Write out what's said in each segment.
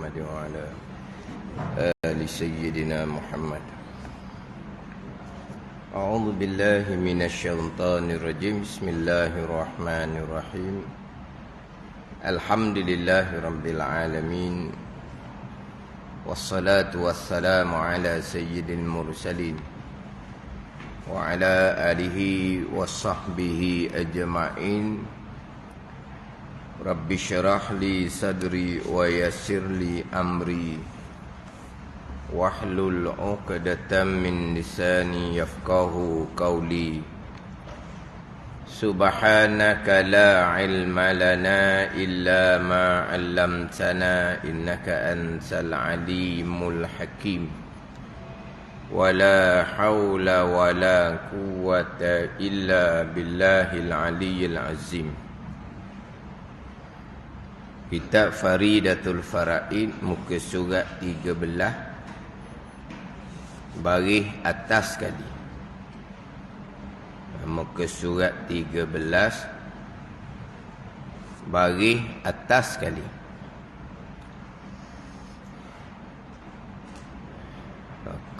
محمد وعلى آل سيدنا محمد. أعوذ بالله من الشيطان الرجيم. بسم الله الرحمن الرحيم. الحمد لله رب العالمين، والصلاة والسلام على سيد المرسلين وعلى آله وصحبه أجمعين. رب اشرح لي صدري ويسر لي أمري واحلل عقدة من لساني يفقهوا قولي. سبحانك لا علم لنا إلا ما علمتنا إنك أنت العليم الحكيم. ولا حول ولا قوة إلا بالله العلي العظيم. Kitab Faridatul Faraid, muka surat 13, baris atas sekali. Muka surat 13, baris atas sekali.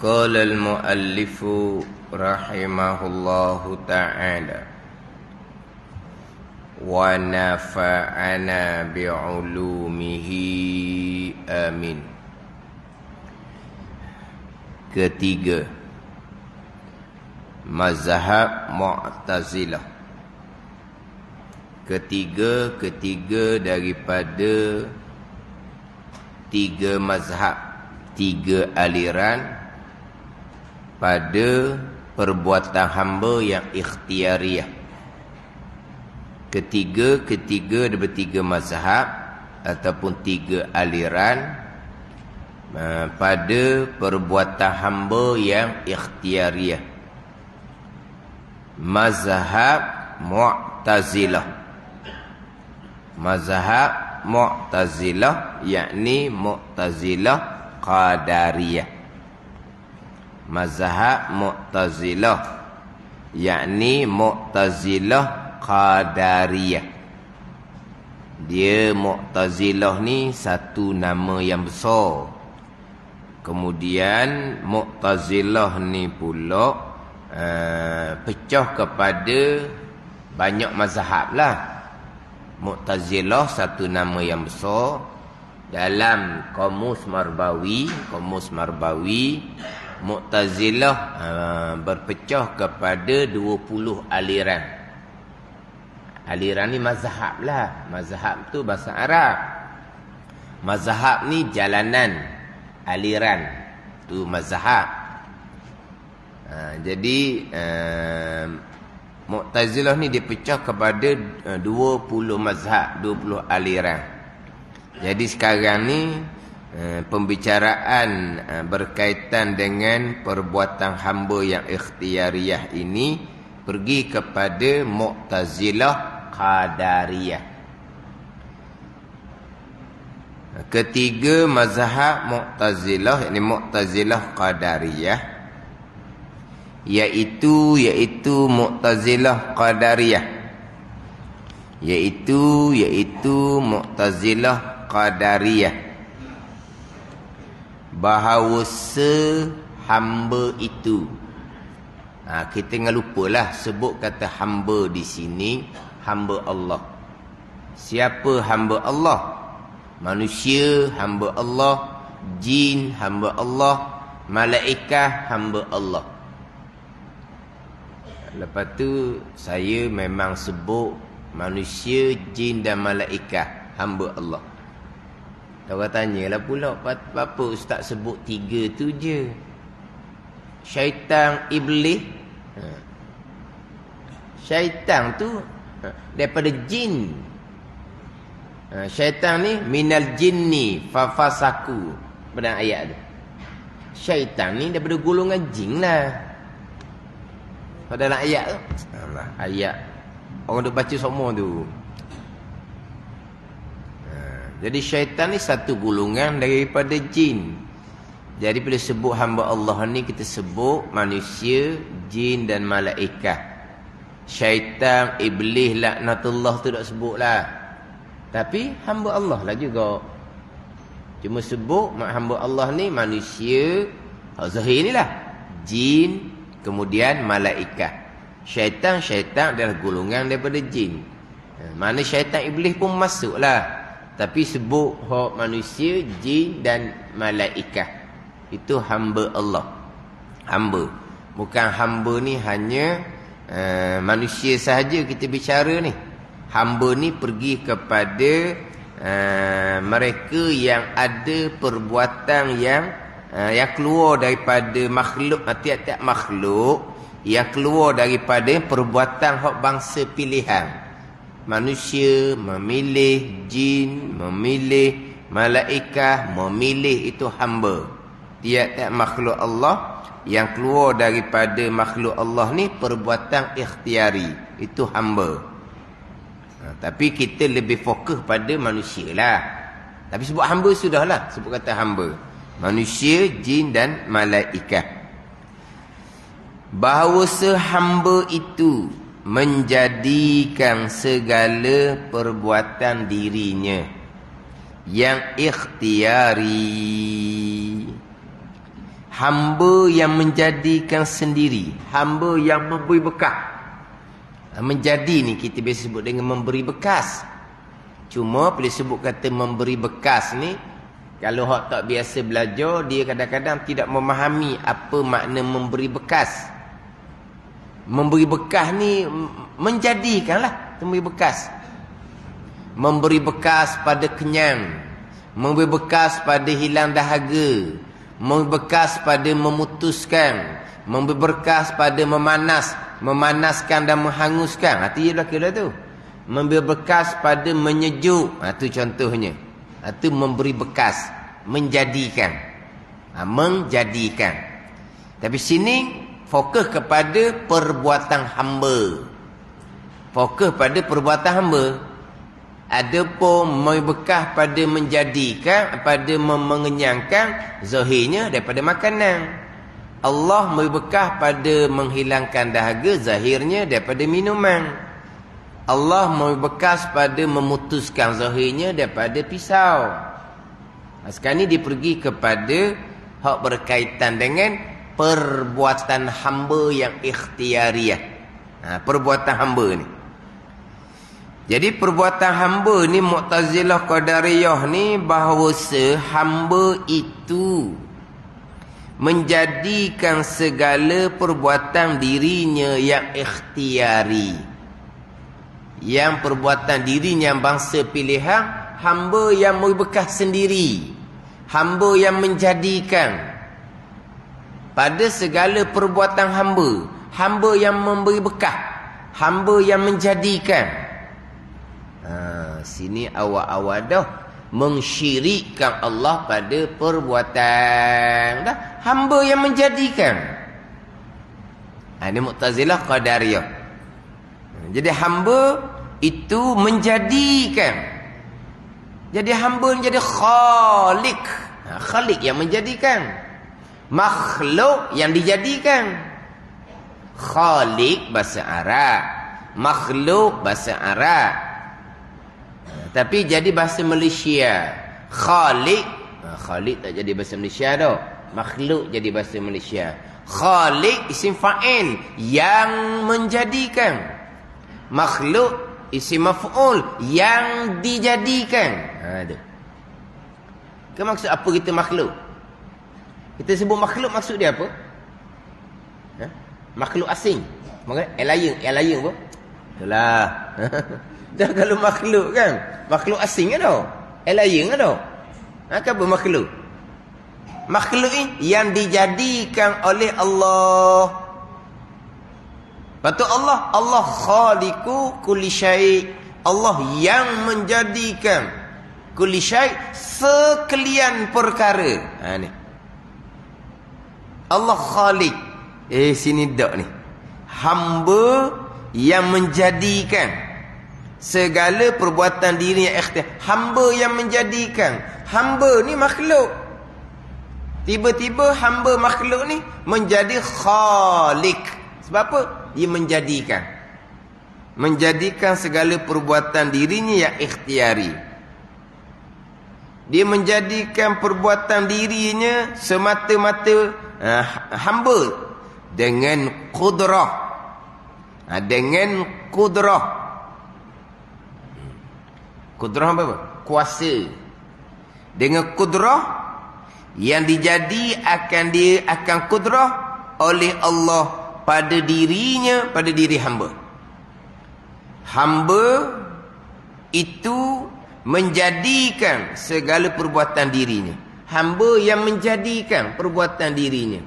Qala al-muallifu rahimahullahu ta'ala wa nafa'ana bi'ulumihi amin. Ketiga, mazhab Mu'tazilah. Ketiga daripada tiga mazhab, tiga aliran pada perbuatan hamba yang ikhtiariyah. Ketiga daripada tiga mazhab ataupun tiga aliran pada perbuatan hamba yang ikhtiariyah. Mazhab Mu'tazilah. Mazhab Mu'tazilah yakni Mu'tazilah Qadariyah. Mazhab Mu'tazilah yakni Mu'tazilah Qadariyah. Dia Mu'tazilah ni satu nama yang besar. Kemudian Mu'tazilah ni pula pecah kepada banyak mazhab lah. Mu'tazilah satu nama yang besar. Dalam Qamus Marbawi, Mu'tazilah berpecah kepada 20 aliran. Aliran ni mazhab lah. Mazhab tu bahasa Arab. Mazhab ni jalanan, aliran tu mazhab. Jadi Mu'tazilah ni dipecah kepada 20 mazhab, 20 aliran. Jadi sekarang ni pembicaraan berkaitan dengan perbuatan hamba yang ikhtiariyah ini pergi kepada Mu'tazilah Qadariyah. Ketiga mazhab Mu'tazilah, yakni Mu'tazilah Qadariyah, iaitu Mu'tazilah Qadariyah, iaitu Mu'tazilah Qadariyah, bahawa hamba itu, kita jangan lupalah sebut kata hamba di sini, hamba Allah. Siapa hamba Allah? Manusia hamba Allah, jin hamba Allah, malaikat hamba Allah. Lepas tu saya memang sebut manusia, jin dan malaikat hamba Allah. Orang tanyalah pula, apa ustaz sebut tiga tu je? Syaitan, iblis. Syaitan tu daripada jin. Syaitan ni minal jinni fafasaku. Pada ayat tu. Syaitan ni daripada golongan jin lah. Pada dalam ayat tu. Ayat orang duk baca semua tu. Jadi syaitan ni satu golongan daripada jin. Jadi bila sebut hamba Allah ni, kita sebut manusia, jin dan malaikat. Syaitan, iblis, laknatullah tu tak sebut lah. Tapi hamba Allah lah juga. Cuma sebut hamba Allah ni manusia, zahir ni lah, jin, kemudian malaikat. Syaitan adalah golongan daripada jin. Mana syaitan iblis pun masuklah. Tapi sebut manusia, jin dan malaikat. Itu hamba Allah. Hamba. Bukan hamba ni hanya manusia sahaja kita bicara ni. Hamba ni pergi kepada mereka yang ada perbuatan yang keluar daripada makhluk, tiap-tiap makhluk yang keluar daripada perbuatan hak bangsa pilihan. Manusia memilih, jin memilih, malaikat memilih, itu hamba. Tiap-tiap makhluk Allah yang keluar daripada makhluk Allah ni perbuatan ikhtiari, itu hamba. Tapi kita lebih fokus pada manusia lah. Tapi sebut hamba sudahlah, sebut kata hamba. Manusia, jin dan malaikat. Bahawa hamba itu menjadikan segala perbuatan dirinya yang ikhtiari. Hamba yang menjadikan sendiri, hamba yang memberi bekas. Menjadi ni kita biasa sebut dengan memberi bekas. Cuma bila sebut kata memberi bekas ni, kalau hak tak biasa belajar, dia kadang-kadang tidak memahami apa makna memberi bekas. Memberi bekas ni menjadikanlah, memberi bekas. Memberi bekas pada kenyang, memberi bekas pada hilang dahaga, memberi bekas pada memutuskan, memberi bekas pada memanaskan dan menghanguskan. Itu ialah kira tu. Memberi bekas pada menyejuk. Itu contohnya. Itu memberi bekas, menjadikan. Menjadikan. Tapi sini fokus kepada perbuatan hamba. Fokus pada perbuatan hamba. Adapun memberi bekas pada menjadikan, pada mengenyangkan, zahirnya daripada makanan. Allah memberi bekas pada menghilangkan dahaga, zahirnya daripada minuman. Allah memberi bekas pada memutuskan, zahirnya daripada pisau. Sekarang ni dia pergi kepada hak berkaitan dengan perbuatan hamba yang ikhtiariah. Perbuatan hamba ni. Jadi perbuatan hamba ni, Mu'tazilah Qadariyah ni, bahawa hamba itu menjadikan segala perbuatan dirinya yang ikhtiari. Yang perbuatan dirinya yang bangsa pilihan, hamba yang memberi bekas sendiri. Hamba yang menjadikan. Pada segala perbuatan hamba, hamba yang memberi bekas, hamba yang menjadikan. Sini awal-awal dah mengsyirikkan Allah pada perbuatan. Dah, hamba yang menjadikan. Ini Mu'tazilah Qadariyah. Jadi hamba itu menjadikan. Jadi hamba menjadi khalik. Khalik yang menjadikan. Makhluk yang dijadikan. Khalik bahasa Arab, makhluk bahasa Arab. Tapi jadi bahasa Malaysia. Khalik, Khalik tak jadi bahasa Malaysia dah. Makhluk jadi bahasa Malaysia. Khalik isim fa'il, yang menjadikan. Makhluk isim maf'ul, yang dijadikan. Ada. Ke maksud apa kita makhluk? Kita sebut makhluk, maksud dia apa? Makhluk asing. Maksud alien apa? Itulah. Dah kalau makhluk kan, makhluk asing kan tau, alien kan tau. Apa makhluk? Makhluk ini yang dijadikan oleh Allah. Patut Allah khaliqu kulli syai'. Allah yang menjadikan kulli syai', sekalian perkara. Ni Allah khaliq. Sini dak ni, hamba yang menjadikan segala perbuatan diri yang ikhtiar. Hamba yang menjadikan. Hamba ni makhluk. Tiba-tiba hamba makhluk ni menjadi khalik. Sebab apa? Dia menjadikan. Menjadikan segala perbuatan dirinya yang ikhtiari. Dia menjadikan perbuatan dirinya semata-mata hamba dengan kudrah. Dengan kudrah. Kudrah apa? Kuasa. Dengan kudrah yang akan kudrah oleh Allah pada dirinya, pada diri hamba. Hamba itu menjadikan segala perbuatan dirinya. Hamba yang menjadikan perbuatan dirinya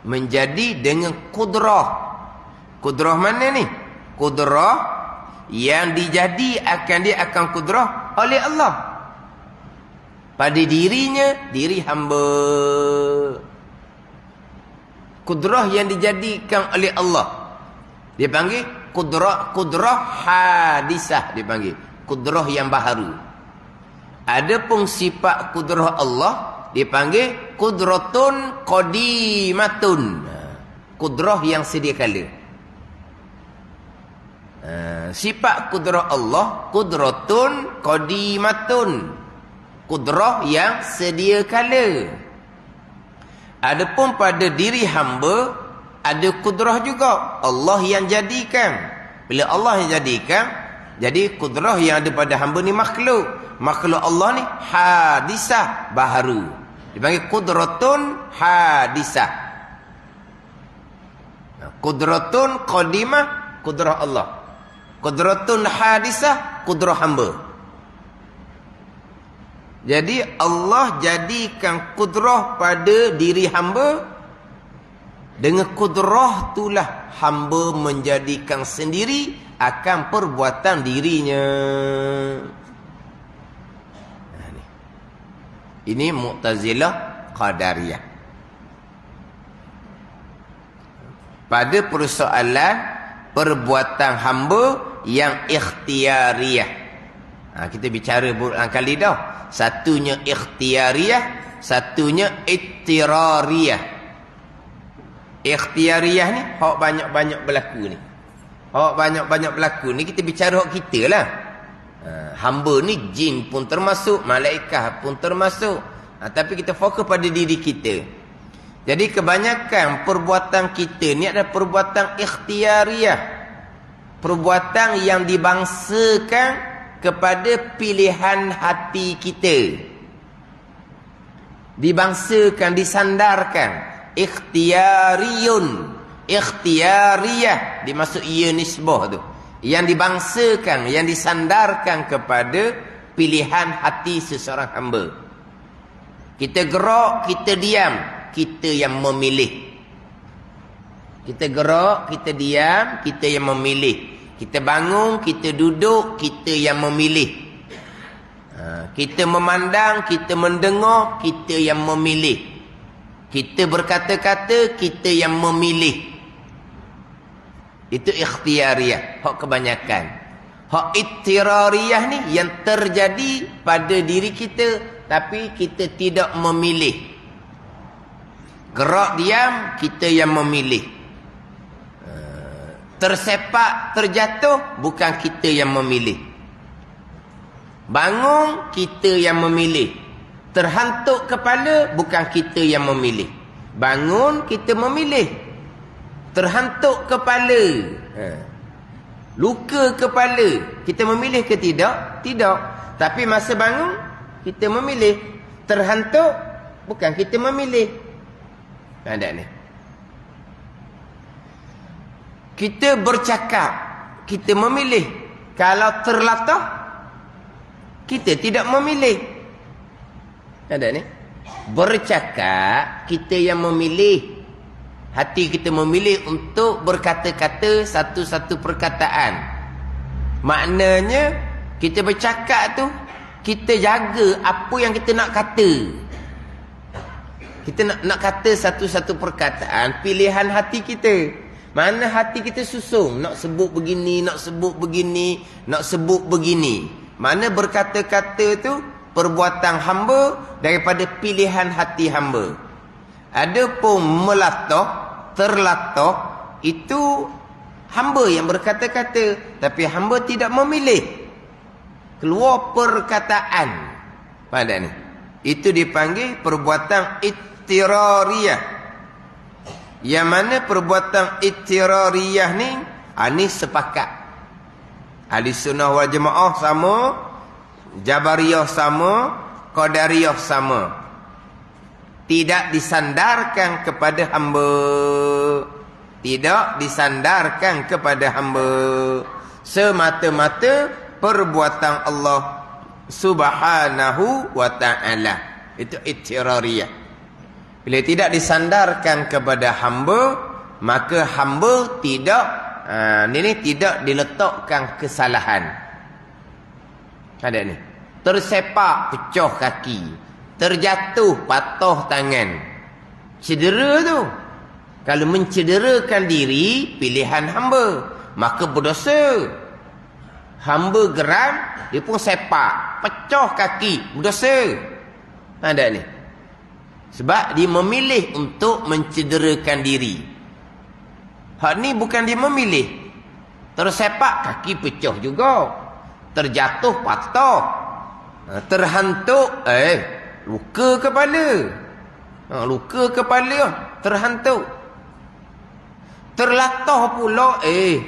menjadi dengan kudrah. Kudrah mana ni? Kudrah yang dia akan kudrah oleh Allah pada dirinya, diri hamba. Kudrah yang dijadikan oleh Allah dia panggil kudrah hadisah, dia panggil kudrah yang baharu. Adapun sifat kudrah Allah dipanggil kudratun qadimatun, kudrah yang sedia kala. Sifat kudrah Allah kudratun qadimatun, kudrah yang sedia kala. Adapun pada diri hamba ada kudrah juga, Allah yang jadikan. Bila Allah yang jadikan, jadi kudrah yang ada pada hamba ni makhluk. Makhluk Allah ni hadisah, baharu. Dipanggil kudratun hadisah. Kudratun qadimah, kudrah Allah. Kudratun hadisah, kudrah hamba. Jadi Allah jadikan kudrah pada diri hamba. Dengan kudrah itulah hamba menjadikan sendiri akan perbuatan dirinya. Ini Mu'tazilah Qadariyah. Pada persoalan perbuatan hamba yang ikhtiariyah. Kita bicara berkali dah. Satunya ikhtiariyah, satunya ittirariyah. Ikhtiariyah ni hak banyak-banyak berlaku ni. Hak banyak-banyak berlaku ni kita bicara hak kita lah. Hamba ni jin pun termasuk, malaikat pun termasuk. Tapi kita fokus pada diri kita. Jadi kebanyakan perbuatan kita ni adalah perbuatan ikhtiariyah. Perbuatan yang dibangsakan kepada pilihan hati kita. Dibangsakan, disandarkan. Ikhtiariyun, ikhtiariyah, dimasuk ia nisbah tu. Yang dibangsakan, yang disandarkan kepada pilihan hati seseorang hamba. Kita gerak, kita diam, kita yang memilih. Kita gerak, kita diam, kita yang memilih. Kita bangun, kita duduk, kita yang memilih. Kita memandang, kita mendengar, kita yang memilih. Kita berkata-kata, kita yang memilih. Itu ikhtiariyah, hak kebanyakan. Hak ittirariyah ni yang terjadi pada diri kita, tapi kita tidak memilih. Gerak diam, kita yang memilih. Tersepak, terjatuh, bukan kita yang memilih. Bangun, kita yang memilih. Terhantuk kepala, bukan kita yang memilih. Bangun, kita memilih. Terhantuk kepala, luka kepala, kita memilih ke tidak? Tidak. Tapi masa bangun, kita memilih. Terhantuk, bukan kita memilih. Ada ni. Kita bercakap, kita memilih. Kalau terlatah, kita tidak memilih. Ada ni. Bercakap, kita yang memilih. Hati kita memilih untuk berkata-kata satu-satu perkataan. Maknanya, kita bercakap tu, kita jaga apa yang kita nak kata. Kita nak kata satu-satu perkataan, pilihan hati kita. Mana hati kita susung, nak sebut begini, nak sebut begini, nak sebut begini. Mana berkata-kata tu perbuatan hamba daripada pilihan hati hamba. Adapun melatah, terlatah, itu hamba yang berkata-kata, tapi hamba tidak memilih keluar perkataan. Pada ni. Itu dipanggil perbuatan ittirariyah. Yang mana perbuatan ittirariyah ni, ini sepakat. Ahli sunnah wal jamaah sama, Jabariyah sama, Qadariyah sama. Tidak disandarkan kepada hamba. Tidak disandarkan kepada hamba. Semata-mata perbuatan Allah Subhanahu wa ta'ala. Itu ittirariyah. Bila tidak disandarkan kepada hamba, maka hamba tidak tidak diletakkan kesalahan. Ada ni. Tersepak pecah kaki, terjatuh patah tangan. Cedera tu. Kalau mencederakan diri, pilihan hamba, maka berdosa. Hamba geram, dia pun sepak, pecah kaki, berdosa. Ada ni. Sebab dia memilih untuk mencederakan diri. Hak ni bukan dia memilih. Tersepak, kaki pecah juga. Terjatuh, patah. Terhantuk, luka kepala. Luka kepala, terhantuk. Terlatah pula,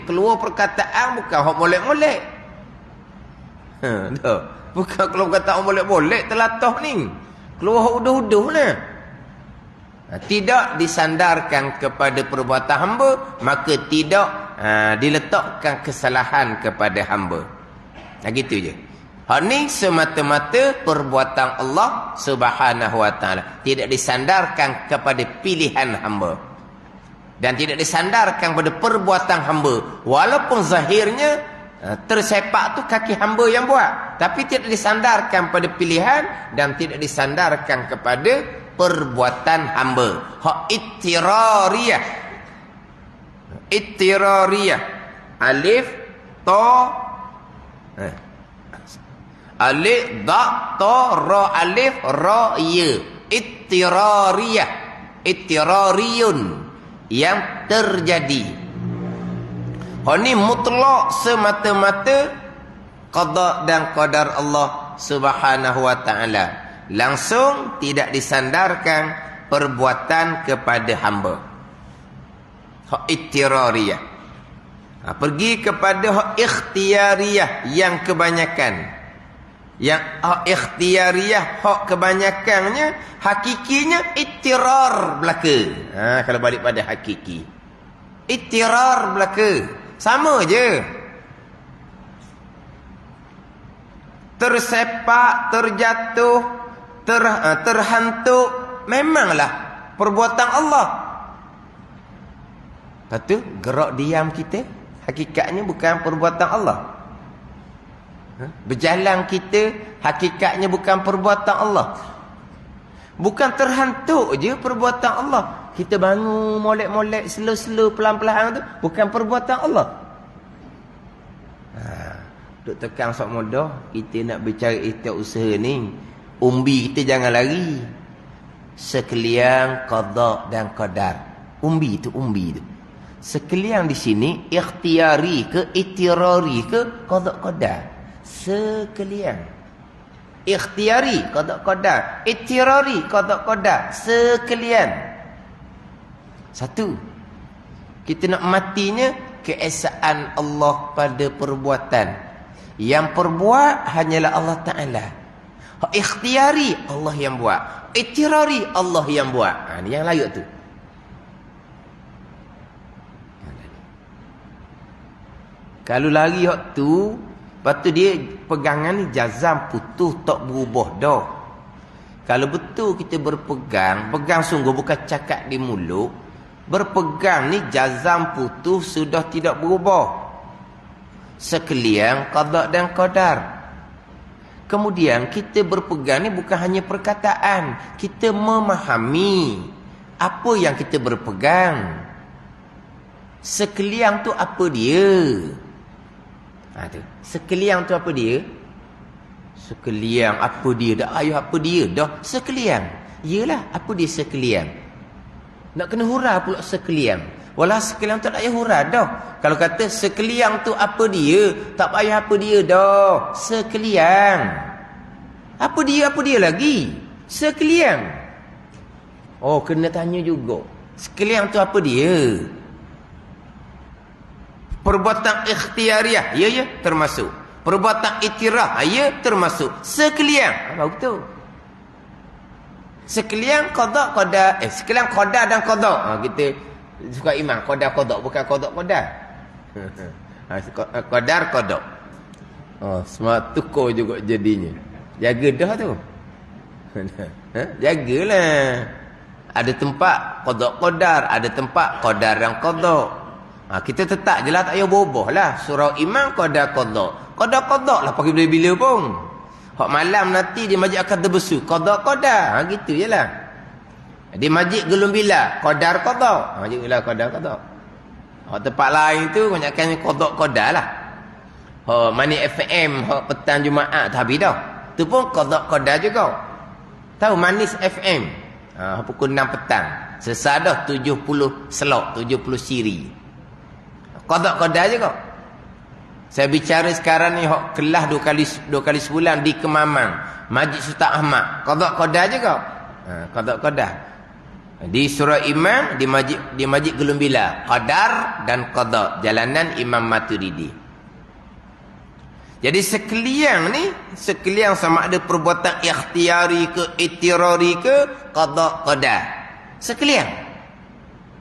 keluar perkataan bukan hak molek-molek. Bukan keluar perkataan molek-molek, terlatah ni. Keluar hak uduh-uduh lah. Tidak disandarkan kepada perbuatan hamba, maka tidak diletakkan kesalahan kepada hamba. Gitu je. Hak ni semata-mata perbuatan Allah Subhanahu wa ta'ala. Tidak disandarkan kepada pilihan hamba. Dan tidak disandarkan pada perbuatan hamba. Walaupun zahirnya tersepak tu kaki hamba yang buat. Tapi tidak disandarkan pada pilihan. Dan tidak disandarkan kepada perbuatan hamba. Hak ittirariyah. Ittirariyah. Alif, ta, alif, da, ta, ra, alif, ra, ya. Ittirariyah. Ittirariyun. Yang terjadi. Ini mutlak semata-mata qada dan qadar Allah Subhanahu wa ta'ala. Langsung tidak disandarkan perbuatan kepada hamba. Hak ittirariyah. Pergi kepada hak ikhtiyariyah yang kebanyakan. Yang hak ikhtiyariyah, hak kebanyakannya, hakikinya ittirar belaka. Kalau balik pada hakiki, ittirar belaka. Sama je. Tersepak, terjatuh, terhantuk, memanglah perbuatan Allah. Lepas tu, gerak diam kita, hakikatnya bukan perbuatan Allah. Berjalan kita, hakikatnya bukan perbuatan Allah. Bukan terhantuk je perbuatan Allah. Kita bangun molek-molek, slow-slow, pelan-pelan tu, bukan perbuatan Allah. Duk tekan sok mudah, kita nak bercara ikhtiar usaha ni. Umbi kita jangan lari. Sekalian qada dan qadar. Umbi tu. Sekalian di sini, ikhtiari ke, ittirari ke, qada qadar. Sekalian. Ikhtiari qada qadar, ittirari qada qadar, sekalian. Satu, kita nak matinya keesaan Allah pada perbuatan. Yang perbuat hanyalah Allah Ta'ala. Ikhtiari Allah yang buat, ittirari Allah yang buat. Ni yang layak tu. Kalau lari hak tu, lepas tu dia pegangan ni jazam putus, tak berubah dah. Kalau betul kita berpegang, pegang sungguh bukan cakap di mulut. Berpegang ni jazam putus sudah tidak berubah. Sekalian qada dan qadar. Kemudian kita berpegang ni bukan hanya perkataan. Kita memahami apa yang kita berpegang. Sekalian tu apa dia? Sekalian tu apa dia? Sekalian apa dia? Dah ayuh apa dia? Dah sekalian. Yalah, apa dia sekalian? Nak kena hurah pula sekalian. Walah sekalian tak payah hurah dah. Kalau kata sekalian tu apa dia, tak payah apa dia dah. Sekalian. Apa dia lagi? Sekalian. Oh, kena tanya juga. Sekalian tu apa dia? Perbuatan ikhtiariah, ya, termasuk. Perbuatan itirah, ya, termasuk. Sekalian. Apa betul? Sekalian qada qada. Sekalian qada dan qada. Kita suka imam qada qada, bukan qada qada. Qadar qada. Semua tukar juga jadinya. Jaga dah tu. Jagalah. Ada tempat qada qadar, ada tempat qadar dan qada. Kita tetap je lah, tak payah berubah lah. Surau imam qada qada. Qada qada lah pakai bila-bila pun. Hak malam nanti di masjid akan terbesu. Qada qada. Gitu je lah. Di masjid gelum bila. Qadar qada. Masjid bila qadar qada. Hak tempat lain tu kebanyakan qada qada lah. Hak Mani FM, hak petang Jumaat tu habis dah. Tu pun qada qada juga. Tahu Manis FM? Pukul 6 petang. Sesadah 70 slot, 70 siri. Qada-qada juga. Saya bicara sekarang ni hok kelas dua kali sebulan di Kemamang, Masjid Sultan Ahmad. Qada-qada juga. Qada-qada. Di Surau Imam, di Masjid Gelumbila, qadar dan qada, jalanan Imam Maturidi. Jadi sekalian sama ada perbuatan ikhtiari ke itirari ke qada. Sekalian.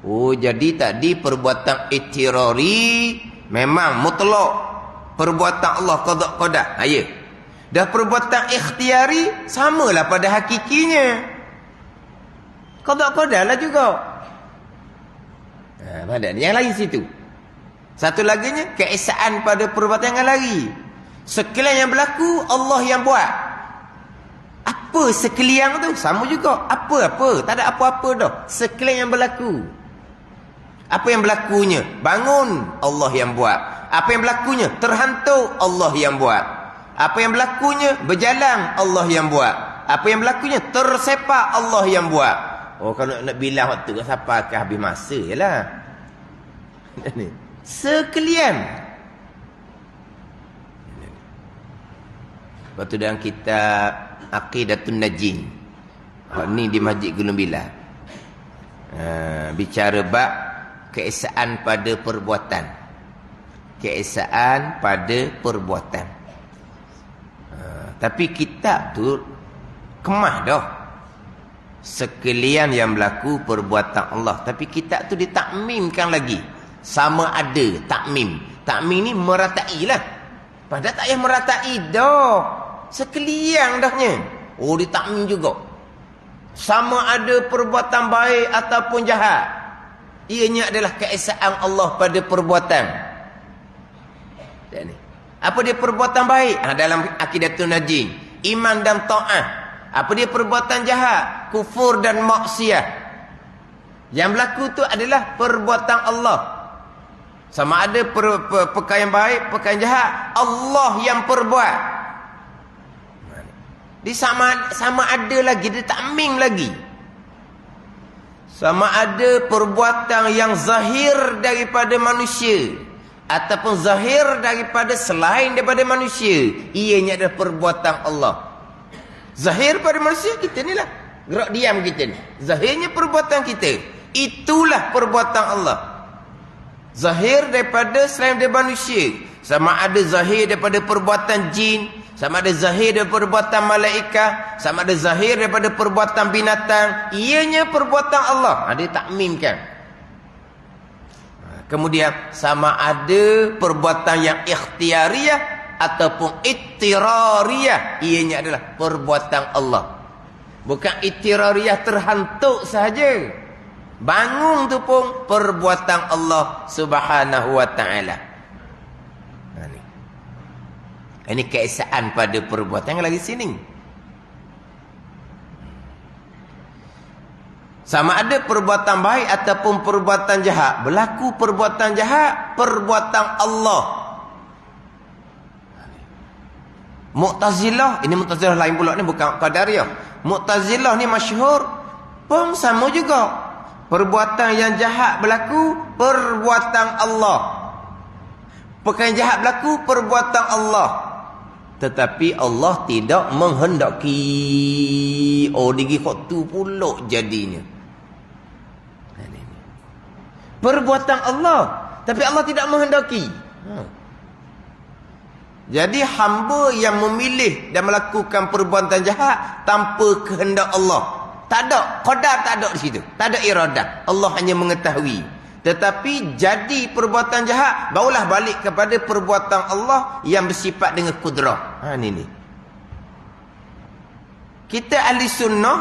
Oh, jadi tadi perbuatan itirari memang mutlak perbuatan Allah qada. Ya. Dah perbuatan ikhtiari samalah pada hakikinya. Qada lah juga. Pada yang lain situ. Satu laginya keesaan pada perbuatan yang lagi. Sekalian yang berlaku Allah yang buat. Apa sekalian tu? Sama juga. Apa-apa. Tak ada apa-apa dah. Sekalian yang berlaku. Apa yang berlakunya? Bangun, Allah yang buat. Apa yang berlakunya? Terhantuk, Allah yang buat. Apa yang berlakunya? Berjalan, Allah yang buat. Apa yang berlakunya? Tersepak, Allah yang buat. Oh, kalau nak bilang waktu siapa akan habis masa je lah. Sekalian. Lepas tu dalam kitab Aqidatun Najin. Ni di Masjid Gelumbila. Bicara bab keesaan pada perbuatan. Keesaan pada perbuatan. Tapi kitab tu kemah dah. Sekalian yang berlaku perbuatan Allah. Tapi kitab tu ditakmimkan lagi. Sama ada takmim. Takmim ni meratai lah. Padahal tak payah meratai dah. Sekalian dahnya. Oh, ditakmim juga. Sama ada perbuatan baik ataupun jahat. Ianya adalah keesaan Allah pada perbuatan. Apa dia perbuatan baik? Dalam Aqidatun Najin. Iman dan ta'ah. Apa dia perbuatan jahat? Kufur dan maksiat. Yang berlaku tu adalah perbuatan Allah. Sama ada perkara yang baik, perkara yang jahat, Allah yang perbuat. Dia sama ada lagi, dia takmim lagi. Sama ada perbuatan yang zahir daripada manusia ataupun zahir daripada selain daripada manusia. Ianya adalah perbuatan Allah. Zahir pada manusia kita ni lah. Gerak diam kita ni. Zahirnya perbuatan kita. Itulah perbuatan Allah. Zahir daripada selain daripada manusia. Sama ada zahir daripada perbuatan jin, sama ada zahir daripada perbuatan malaikat, sama ada zahir daripada perbuatan binatang. Ianya perbuatan Allah. Dia takmimkan. Kemudian sama ada perbuatan yang ikhtiariyah ataupun ittirariyah. Ianya adalah perbuatan Allah. Bukan ittirariyah terhantuk sahaja. Bangun tu pun perbuatan Allah Subhanahu wa ta'ala. Ini keesaan pada perbuatan yang lagi sini. Sama ada perbuatan baik ataupun perbuatan jahat. Berlaku perbuatan jahat, perbuatan Allah. Mu'tazilah, ini Mu'tazilah lain pula ni, bukan Qadariyah. Mu'tazilah ni masyhur pun sama juga. Perbuatan yang jahat berlaku, perbuatan Allah. Perkara yang jahat berlaku, perbuatan Allah. Tetapi Allah tidak menghendaki. Oh, digi kok tu pula jadinya. Perbuatan Allah, tapi Allah tidak menghendaki. Jadi hamba yang memilih dan melakukan perbuatan jahat tanpa kehendak Allah, tak ada qadar, tak ada di situ, tak ada iradah. Allah hanya mengetahui. Tetapi jadi perbuatan jahat, barulah balik kepada perbuatan Allah yang bersifat dengan kudrah. Ini. Kita ahli sunnah,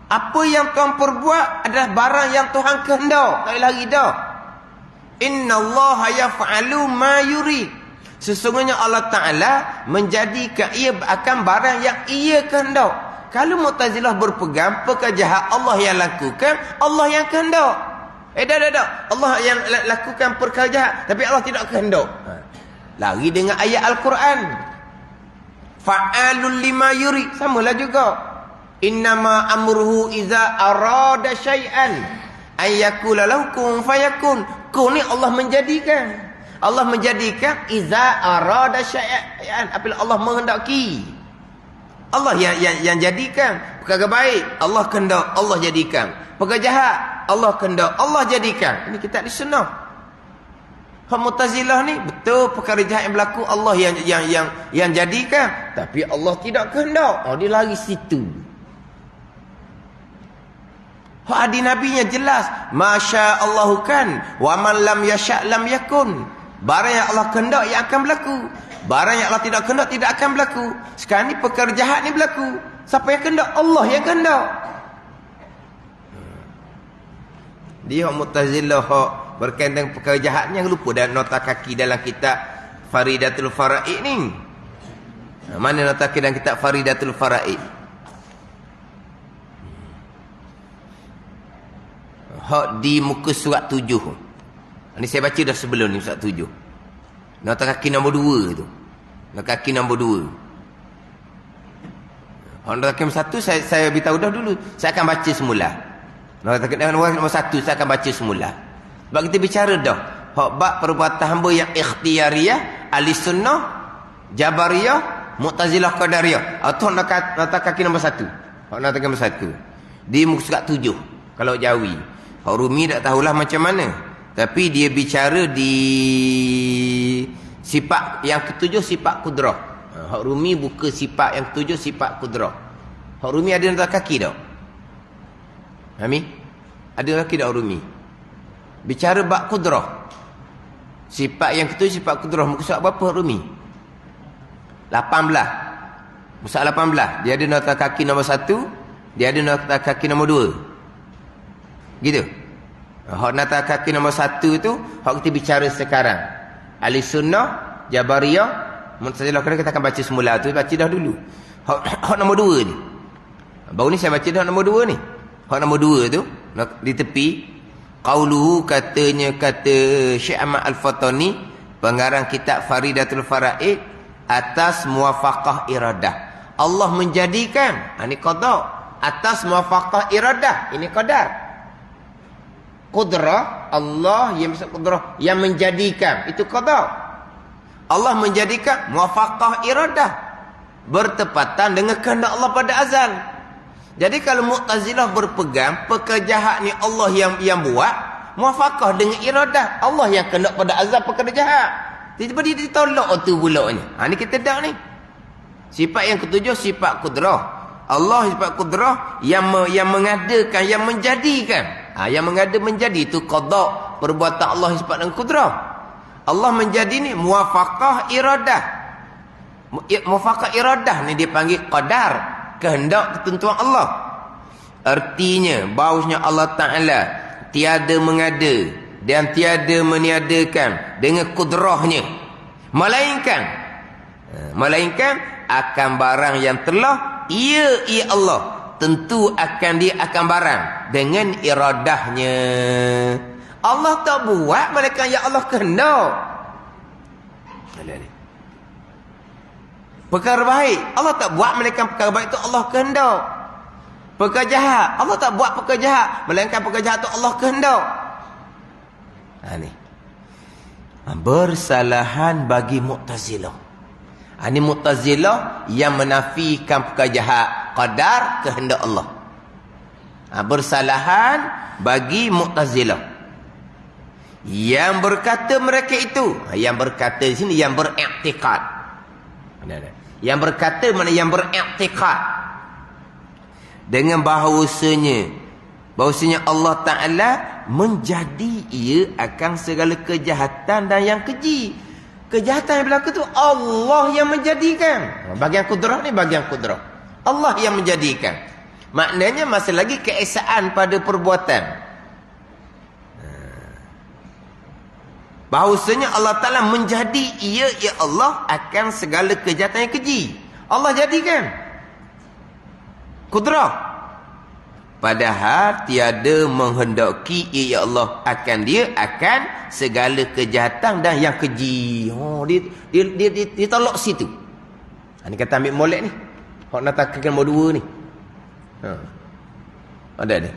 apa yang Tuhan perbuat adalah barang yang Tuhan kehendak. Tak lagi dah. Innallaha yaf'alu ma yurid. Sesungguhnya Allah Ta'ala menjadikan ia akan barang yang ia kehendak. Kalau Mu'tazilah berpegang perkara jahat Allah yang lakukan, Allah yang kehendak. Dah. Allah yang lakukan perkara jahat, tapi Allah tidak kehendak. Lari dengan ayat Al-Quran. Fa'alul lima yurid. Samalah juga. Innama amruhu iza arada syai'an ayyakula lahu kun fayakun. Kun ni Allah menjadikan. Allah menjadikan iza arada syai'an, apabila Allah menghendaki. Allah yang jadikan. Perkara baik Allah kehendak, Allah jadikan. Perkara jahat Allah kehendak, Allah jadikan. Ini kitab di sunnah. Hak Mu'tazilah ni betul perkara jahat yang berlaku Allah yang jadikan, tapi Allah tidak kehendak. Oh, dia lari situ. Hadis Nabi-Nya jelas, Masya Allahu kan, wa man lam yasha' lam yakun. Barang yang Allah kehendak yang akan berlaku. Barang yang Allah tidak kehendak tidak akan berlaku. Sekarang ni perkara jahat ni berlaku. Siapa yang kehendak? Allah yang kehendak. Dia Mu'tazilah berkaitan dengan perkara jahat ni, yang lupa dan nota kaki dalam kitab Faridatul Fara'id ni. Mana nota kaki dalam kitab Faridatul Fara'id? Hak di muka surat 7. Ini saya baca dah sebelum ni surat 7. Nota kaki nombor 2 tu. Nota kaki nombor 2. Hak nota kaki nombor 1 saya beritahu dah dulu. Saya akan baca semula. Nota kaki nombor 1 saya akan baca semula. Sebab kita bicara dah hak bab perbuatan hamba yang ikhtiariyah, ahli sunnah, jabariyah, mu'tazilah, qadariyah. Atau nota kaki nombor 1. Hak nota kaki nombor 1. Di muka surat 7 kalau Jawi. Hak Rumi tak tahulah macam mana. Tapi dia bicara di sifat yang ketujuh, sifat kudrah. Hak Rumi buka sifat yang ketujuh, sifat kudrah. Hak Rumi ada nota kaki tak? Hami? Ada kaki tak Rumi? Bicara bab kudrah. Sifat yang ketujuh, sifat kudrah. Muka surat berapa Hak Rumi? 18. Muka 18. Dia ada nota kaki nombor 1. Dia ada nota kaki nombor 2. Gitu. Hak nota kaki nombor 1 tu hak kita bicara sekarang. Ahli sunnah, jabariyah, Mu'tazilah. Kita akan baca semula tu, baca dah dulu. Hak nombor 2 ni. Baru ni saya baca dah nombor 2 ni. Hak nombor 2 tu di tepi, qauluhu, katanya kata Syekh Ahmad Al-Fatani, pengarang kitab Faridatul Fara'id, atas muwafaqah iradah. Allah menjadikan, ini qada, atas muwafaqah iradah, ini qadar. Qudrah Allah yang bisa qudrah yang menjadikan, itu qada. Allah menjadikan muwafaqah iradah, bertepatan dengan kehendak Allah pada azal. Jadi kalau Mu'tazilah berpegang perkara jahat ni Allah yang buat, muwafaqah dengan iradah Allah yang kehendak pada azal perkara jahat. Tiba-tiba dia ditolak tu pula ni. Ni kita dak ni. Sifat yang ketujuh, sifat qudrah. Allah sifat qudrah yang mengadakan, yang menjadikan. Yang mengada menjadi itu qada, perbuatan Allah sifat dan qudrah. Allah menjadi ni muwafaqah iradah. Muwafaqah iradah ni dipanggil qadar, kehendak ketentuan Allah. Artinya bahawasanya Allah Ta'ala tiada mengada dan tiada meniadakan dengan qudrahnya, melainkan akan barang yang telah ia Allah tentu akan dia akan barang dengan iradahnya. Allah tak buat melainkan yang Allah kehendak. Perkara baik Allah tak buat melainkan perkara baik itu Allah kehendak. Perkara jahat Allah tak buat perkara jahat melainkan perkara jahat itu Allah kehendak. Ni bersalahan bagi Mu'tazilah. Ini Mu'tazilah yang menafikan perkara jahat, qadar kehendak Allah. Bersalahan bagi Mu'tazilah yang berkata mereka itu, yang berkata di sini yang beriktikad. Yang berkata mana yang beriktikad dengan bahawasanya Allah Ta'ala menjadi ia akan segala kejahatan dan yang keji. Kejahatan yang berlaku tu Allah yang menjadikan. Bagian kudrah ni bagian kudrah. Allah yang menjadikan. Maknanya masih lagi keesaan pada perbuatan. Bahawasanya Allah Ta'ala menjadi ia, ya Allah, akan segala kejahatan yang keji. Allah jadikan. Kudrah. Padahal tiada menghendaki ya Allah akan dia akan segala kejahatan dan yang keji. Dia tolak situ. Ini kata ambil molek ni. Hak nak takkan nombor 2 ni. Ada ni.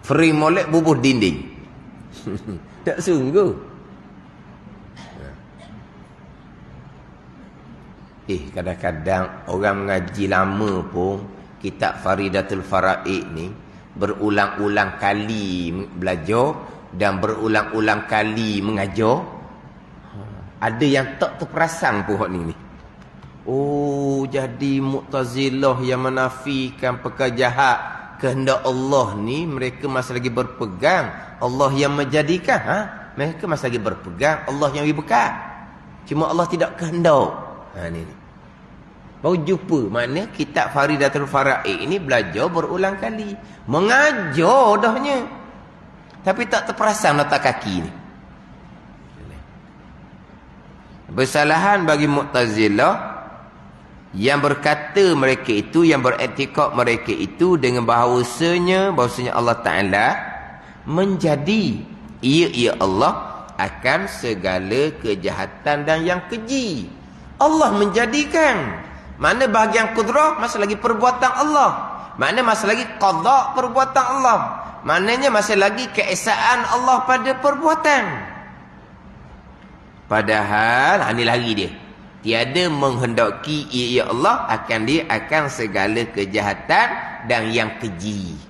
Free molek bubuh dinding. Tak sungguh. Kadang-kadang orang mengaji lama pun kitab Faridatul Faraid ni berulang-ulang kali belajar dan berulang-ulang kali mengajar. Ada yang tak terperasan pun hak ni. Oh, jadi Mu'tazilah yang menafikan perkara jahat kehendak Allah ni, mereka masih lagi berpegang Allah yang menjadikan. Mereka masih lagi berpegang Allah yang berkat. Cuma Allah tidak kehendak. Ni. Baru jumpa makna kitab Faridatul Faraid ini belajar berulang kali. Mengajar dahnya. Tapi tak terperasan letak kaki ni. Bersalahan bagi Mu'tazilah yang berkata mereka itu, yang beriktikad mereka itu dengan bahawasanya Allah Ta'ala menjadi ia Allah akan segala kejahatan dan yang keji. Allah menjadikan. Mana bahagian kudrah masih lagi perbuatan Allah. Mana masih lagi qada perbuatan Allah. Maknanya masih lagi keesaan Allah pada perbuatan. Padahal ini lagi dia. Tiada menghendaki ia Allah akan dia akan segala kejahatan dan yang keji.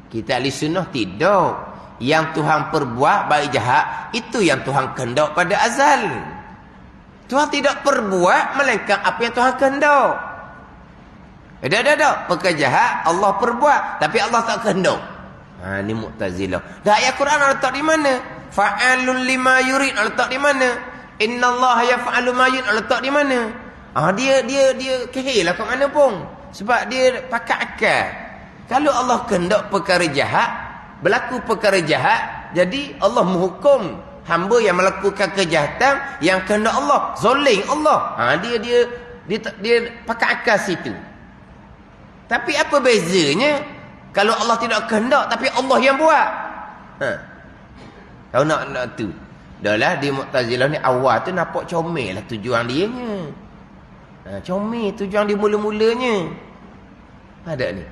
Kita ahli sunnah tidak. Yang Tuhan perbuat baik jahat itu yang Tuhan kehendak pada azal. Tuhan tidak perbuat melainkan apa yang Tuhan kehendak. Dah. Perkara jahat Allah perbuat tapi Allah tak kehendak. Ni Mu'tazilah. Dah ayat Quran letak di mana? Fa'alul lima yurid letak di mana? Innallaha yaf'alu ma yurid letak di mana? Dia kehillah kat mana pun. Sebab dia pakai akal. Kalau Allah kehendak perkara jahat, berlaku perkara jahat, jadi Allah menghukum hamba yang melakukan kejahatan yang kehendak Allah, zalim Allah. Dia pakai akal situ. Tapi apa bezanya kalau Allah tidak kehendak tapi Allah yang buat? Kau nak tu. Dahlah di Mu'tazilah ni awal tu nampak comel lah tujuan dia nya. Comel tujuan dia mula-mulanya. Ada ni.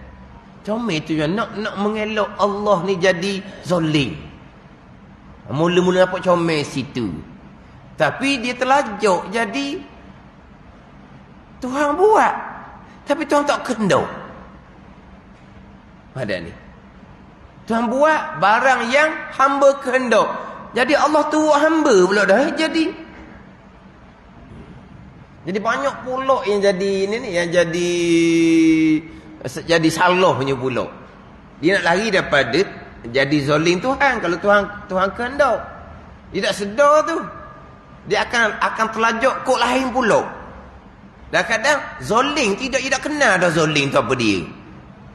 Comel tujuan nak mengelak Allah ni jadi zalim. Mula-mula nampak comel situ. Tapi dia terlajuk jadi Tuhan buat. Tapi Tuhan tak kehendak. Ada ni. Tuhan buat barang yang hamba kehendak. Jadi Allah tuak hamba pula dah. Jadi banyak pula yang jadi ni yang jadi salah punya pula. Dia nak lari daripada jadi zalim Tuhan. Kalau Tuhan kehendak, dia tak sedar tu, dia akan terlajuk kok lain pula. Dan kadang zalim dia tak kenal dah zalim tu apa dia.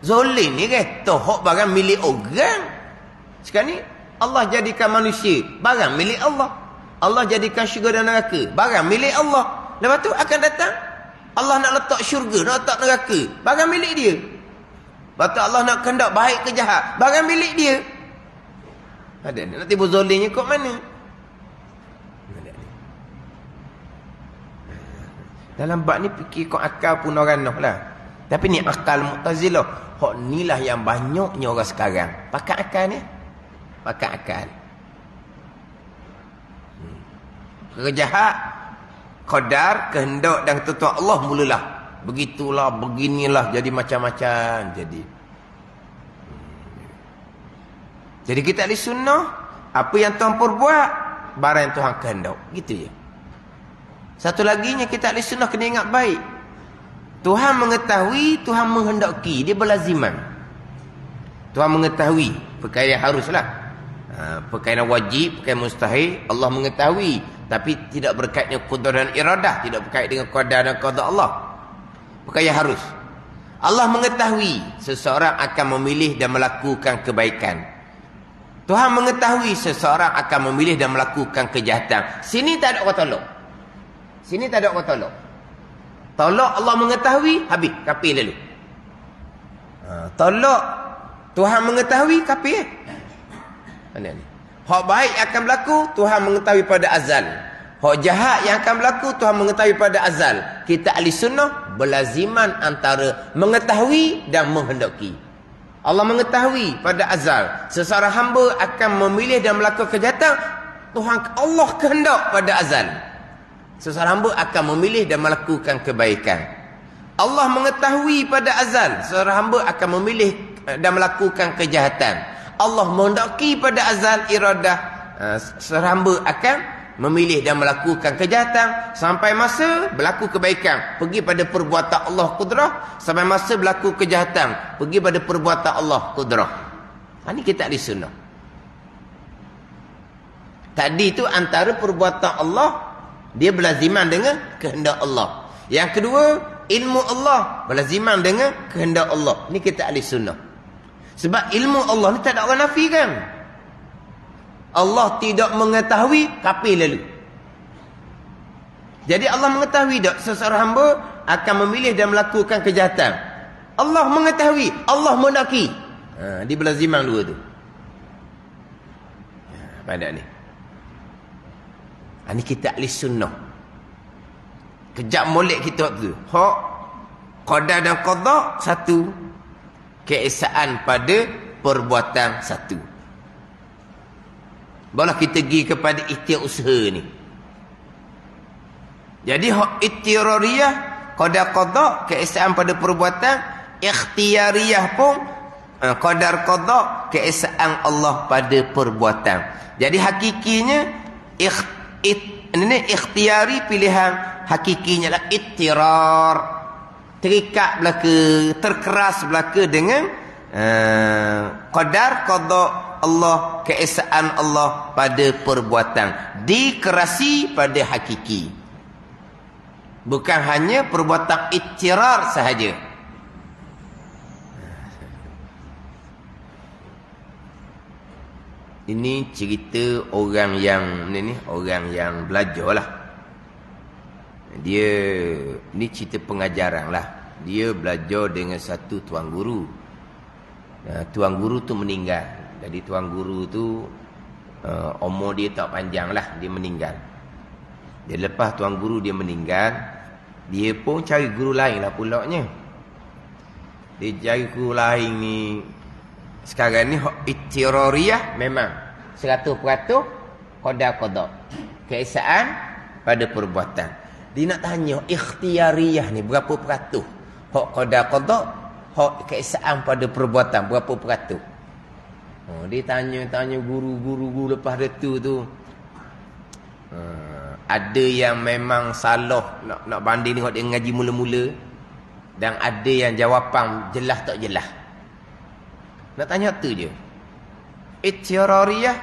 Zalim ni kata hak barang milik orang. Sekarang ni Allah jadikan manusia barang milik Allah. Allah jadikan syurga dan neraka barang milik Allah. Lepas tu akan datang Allah nak letak syurga, nak letak neraka, barang milik dia. Lepas tu Allah nak kehendak baik ke jahat, barang milik dia. Ada ni. Nanti berzolimnya kat mana? Dalam bab ni fikir kau akal pun orang lah. Tapi ni akal Mu'tazilah. Hak ni lah yang banyaknya orang sekarang. Pakai akal ni. Pakai akal. Kerja jahat. Qadar, kehendak dan ketentuan Allah mulalah. Begitulah, beginilah, jadi macam-macam jadi. Jadi kita ahli sunnah, apa yang Tuhan perbuat, barang yang Tuhan kehendak. Gitu je. Satu laginya kita ahli sunnah kena ingat baik. Tuhan mengetahui, Tuhan menghendaki. Dia berlaziman. Tuhan mengetahui. Perkara yang haruslah. Perkara yang wajib, perkara yang mustahil. Allah mengetahui. Tapi tidak berkait dengan qadar dan iradah. Tidak berkait dengan qadar dan qada Allah. Perkara yang harus. Allah mengetahui seseorang akan memilih dan melakukan kebaikan. Tuhan mengetahui seseorang akan memilih dan melakukan kejahatan. Sini tak ada orang tolong. Sini tak ada orang tolong. Tolak Allah mengetahui, habis, kafir lalu. Tolak Tuhan mengetahui, kafir. Mana ni? Hak baik akan berlaku, Tuhan mengetahui pada azal. Hak jahat yang akan berlaku, Tuhan mengetahui pada azal. Kita ahli sunnah berlaziman antara mengetahui dan menghendaki. Allah mengetahui pada azal seseorang hamba akan memilih dan melakukan kejahatan. Tuhan Allah kehendak pada azal seseorang hamba akan memilih dan melakukan kebaikan. Allah mengetahui pada azal seseorang hamba akan memilih dan melakukan kejahatan. Allah menghendaki pada azal iradah seseorang hamba akan memilih dan melakukan kejahatan sampai masa berlaku kebaikan, pergi pada perbuatan Allah kudrah, sampai masa berlaku kejahatan, pergi pada perbuatan Allah kudrah. Ini kita ahli sunnah. Tadi itu antara perbuatan Allah, dia berlaziman dengan kehendak Allah. Yang kedua, ilmu Allah berlaziman dengan kehendak Allah. Ini kita ahli sunnah. Sebab ilmu Allah ni tak ada orang nafikan. Allah tidak mengetahui, kafir lalu. Jadi Allah mengetahui tak seseorang hamba akan memilih dan melakukan kejahatan. Allah mengetahui, Allah menghendaki. Dia berlaziman dua tu. Pada ni. Ini kita ahli sunnah. Kejap molek kita tu. Hak qadar dan qada satu. Keesaan pada perbuatan satu. Barulah kita pergi kepada ikhtiar usaha ni. Jadi hak ikhtiariyah, qadar keesaan pada perbuatan, ikhtiariyah pun qadar qada keesaan Allah pada perbuatan. Jadi hakikinya ikhtiari pilihan, hakikinya lah ittirar. Terikat belaka, terkeras belaka dengan qadar qada Allah, keesaan Allah pada perbuatan, dikerasi pada hakiki. Bukan hanya perbuatan ittirar sahaja. Ini cerita orang yang orang yang belajar lah. Dia ni cerita pengajaran lah. Dia belajar dengan satu tuan guru. Tuan guru tu meninggal. Jadi tuan guru tu umur dia tak panjang lah, dia meninggal. Dia lepas tuan guru dia meninggal, dia pun cari guru lain lah pulaknya. Dia cari guru lain ni. Sekarang ni ittirariyah memang 100% qada. Keesaan pada perbuatan. Dia nak tanya ikhtiariyah ni berapa peratus? Hak qada, hak keesaan pada perbuatan berapa peratus? Dia tanya guru lepas itu tu. Ada yang memang salah nak banding tengok dia ngaji mula-mula, dan ada yang jawapan jelas tak jelas. Nak tanya tu je. Ittirariyah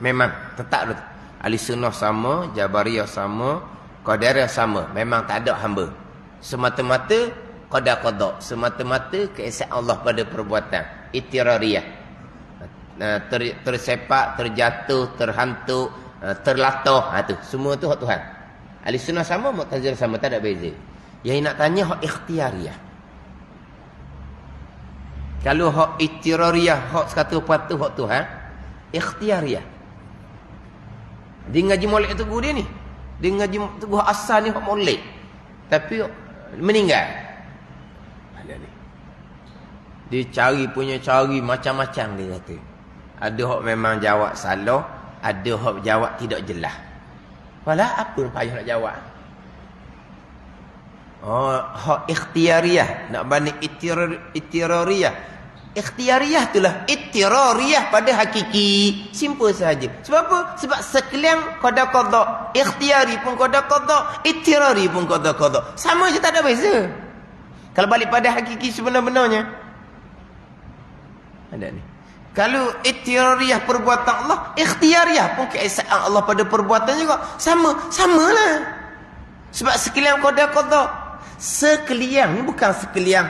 memang tetap ahli sunnah sama, jabariyah sama, qadariyah sama, memang tak ada hamba. Semata-mata qada, semata-mata keesaan Allah pada perbuatan. Ittirariyah. Tersepak, terjatuh, terhantuk, terlatah, tu semua tu hak Tuhan. Ahli sunnah sama, Mu'tazilah sama, tak ada beza. Yang nak tanya hak ikhtiariyah. Kalau hak ittirariyah, hak 100% hak Tuhan, ikhtiariyah. Dia ngaji molek tu guru dia ni. Dia ngaji tu guru asal ni hak molek. Tapi meninggal. Ada ni. Dia cari macam-macam dia kata. Ada hak memang jawab salah, ada hak jawab tidak jelas. Walah apa payah nak jawab. hak ikhtiariyah. Nak banding ittirariyah. Ikhtiariyah itulah ittirariyah pada hakiki. Simple saja. Sebab apa? Sebab sekalian qada. Ikhtiari pun qada. Ittirari pun qada. Sama je, tak ada beza. Kalau balik pada hakiki sebenar-benarnya. Ada ni. Kalau ittirariyah perbuatan Allah, ikhtiariyah pun keesaan Allah pada perbuatan juga. Samalah. Sebab sekalian qada. Sekalian ni bukan sekalian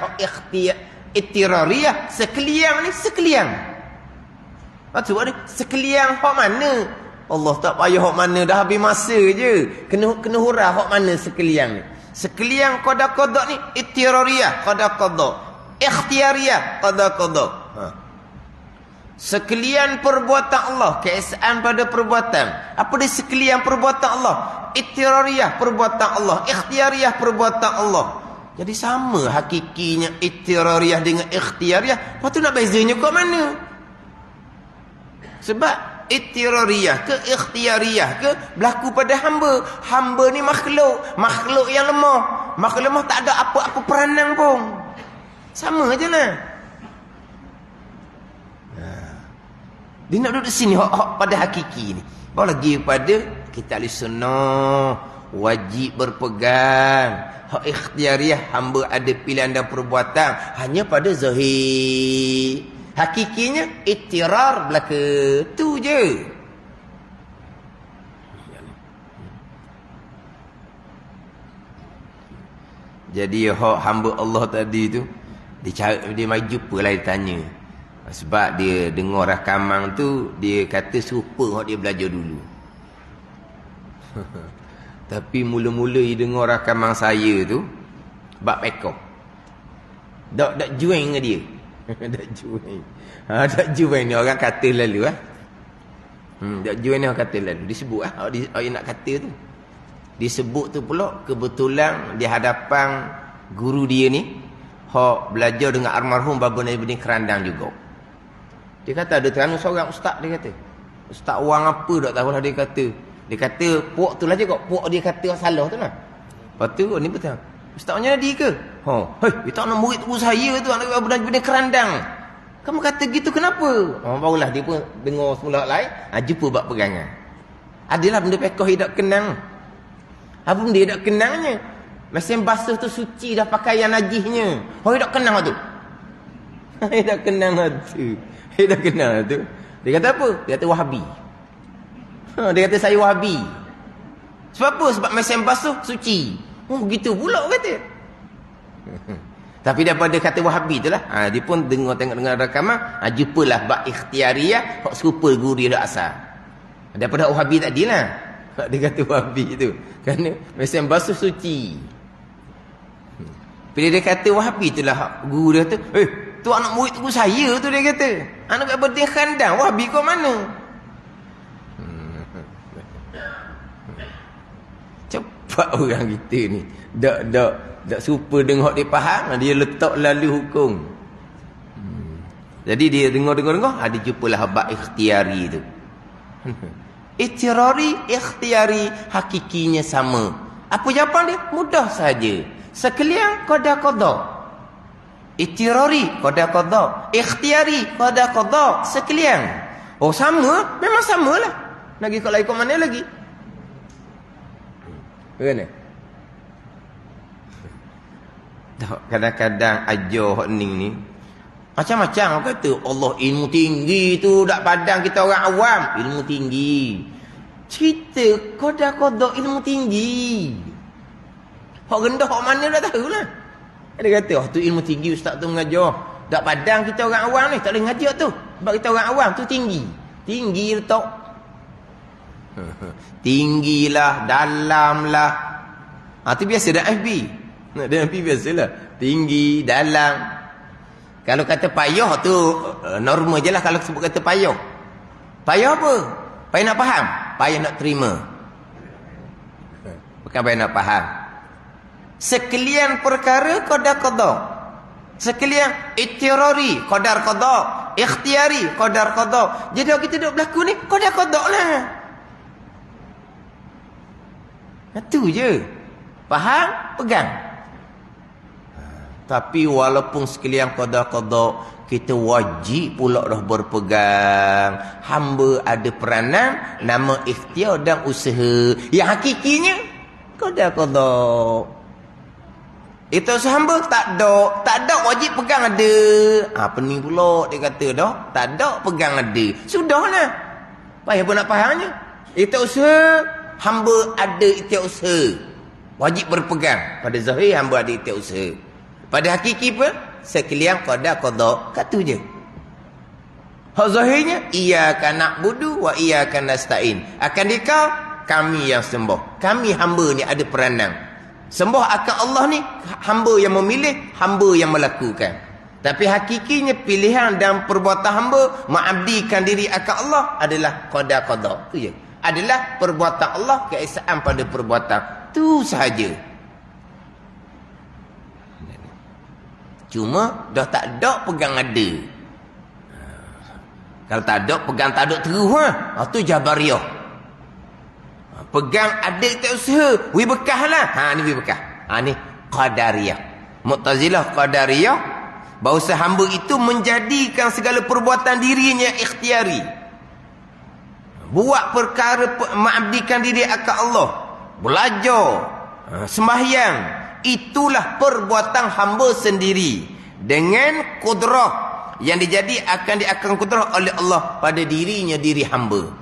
ittirariyah. Sekalian ni sekalian. Maksud dia sekalian hak mana? Allah tak payah hak mana, dah habis masa je. Kena hurah hak mana sekalian ni. Sekalian qada ni ittirariyah qada. Ikhtiariyah qada. Sekalian perbuatan Allah, keesaan pada perbuatan. Apa dia sekalian perbuatan Allah? Ittirariyah perbuatan Allah, ikhtiariyah perbuatan Allah. Jadi sama hakikinya ittirariyah dengan ikhtiariyah. Lepas tu nak bezanya kat mana? Sebab ittirariyah ke ikhtiariyah ke berlaku pada hamba. Hamba ni makhluk yang lemah. Makhluk lemah tak ada apa-apa peranan pun. Sama je lah. Dia nak duduk sini pada hakiki ni. Baru lagi pada kita ahli sunnah wajib berpegang hak ikhtiariyah. Hamba ada pilihan dan perbuatan hanya pada zahir. Hakikinya ittirar belaka. Tu je. Jadi hak hamba Allah tadi tu dia mai jumpa lah, dia tanya. Sebab dia dengar rakaman tu, dia kata serupa hak dia belajar dulu. Tapi mula-mula dia dengar rakaman saya tu bab pekok. Tak join dengan dia. Tak join ni orang kata lalu tak join ni orang kata lalu. Disebut dia nak kata tu. Disebut tu pula kebetulan di hadapan guru dia ni hak belajar dengan almarhum Baba Nabi Kerandang juga. Dia kata ada terang seorang ustaz, dia kata. Ustaz orang apa tak tahulah dia kata. Dia kata puak tu lah je kok. Puak dia kata salah tu lah. Lepas tu ni betul. Ustaznya Nadi ke? Dia tak nak murid tu saya tu anak benar-benar Kerandang. Kamu kata gitu kenapa? Barulah dia pun dengar semula lain, jumpa bab pegangan. Adalah benda pekoh hidup kenang. Apa benda hidup kenangnya? Mesin basuh tu suci dah pakaian najisnya. Hidup kenang tu. Hidup kenang tu. Dia dah kenal tu. Dia kata apa? Dia kata Wahabi. Dia kata saya Wahabi. Sebab apa? Sebab mesin basuh suci. Begitu pula kata. Tapi daripada kata Wahabi tu lah, dia pun tengok rakaman, jumpalah bab ikhtiariyah hak serupa guru dia dah asal. Daripada Wahabi tadi lah. Dia kata Wahabi tu. Kerana mesin basuh suci. Bila dia kata Wahabi tu lah guru dia tu, tu anak murid tu saya tu, dia kata. Anak kat Berdin Khandang, Wahabi kau mana? Cepat orang kita ni. Tak serupa dengan hak dia faham, dia letak lalu hukum. Jadi dia dengar, dia jumpalah bab ikhtiari tu. Ikhtiari, hakikinya sama. Apa jawapan dia? Mudah saja. Sekalian qada. Ittirari qada, ikhtiari qada, sekalian. Sama, memang samalah. Lagi kalau ikut mana lagi? Bagaimana? Kadang-kadang ajar hak ni macam-macam orang kata Allah ilmu tinggi tu, tak padang kita orang awam. Ilmu tinggi. Cerita qada ilmu tinggi. Hak rendah hak mana dah tahulah. Dia kata, tu ilmu tinggi ustaz tu mengajar. Tak padang kita orang awam ni, tak boleh ngajar tu. Sebab kita orang awam tu tinggi. Tinggi letak. Tinggilah, dalamlah. Tu biasa dah FB. Dah FB biasalah. Tinggi, dalam. Kalau kata payah tu, normal je lah kalau sebut kata payah. Payah apa? Payah nak faham? Payah nak terima. Bukan payah nak faham. Sekalian perkara qada. Sekalian ittirari qadar qada, ikhtiari qadar qada. Jadi kita duduk berlaku ni qada lah. Itu je. Faham, pegang. Tapi walaupun sekalian qada-qada, kita wajib pula dah berpegang. Hamba ada peranan, nama ikhtiar dan usaha. Yang hakikinya, qada-qada. Itu hamba tak ada wajib pegang ada. Pening pula dia kata dah, tak ada pegang ada. Sudahlah. Payah pun nak fahamnya. Itu usaha, hamba ada itu usaha. Wajib berpegang. Pada zahir hamba ada itu usaha. Pada hakiki pun sekalian qada-qada, kat tu je. Hak zahirnya iyyaka na'budu wa iyyaka nasta'in. Akan dikau kami yang sembah. Kami hamba ni ada peranan. Sembah akan Allah ni hamba yang memilih, hamba yang melakukan. Tapi hakikinya pilihan dan perbuatan hamba mengabdikan diri akan Allah adalah qada-qada. Tu je. Adalah perbuatan Allah, keesaan pada perbuatan. Tu sahaja. Cuma dah tak ada pegang ada. Kalau tak ada pegang tak ada terus tu Jabariyah. Pegang ada tak usaha, wi bekahlah. Ni wi bekah. Ni Qadariyah. Mu'tazilah Qadariyah bahawa hamba itu menjadikan segala perbuatan dirinya ikhtiari. Buat perkara mengabdikan diri akan Allah. Belajar, sembahyang, itulah perbuatan hamba sendiri dengan kudrah yang akan kudrah oleh Allah pada dirinya diri hamba.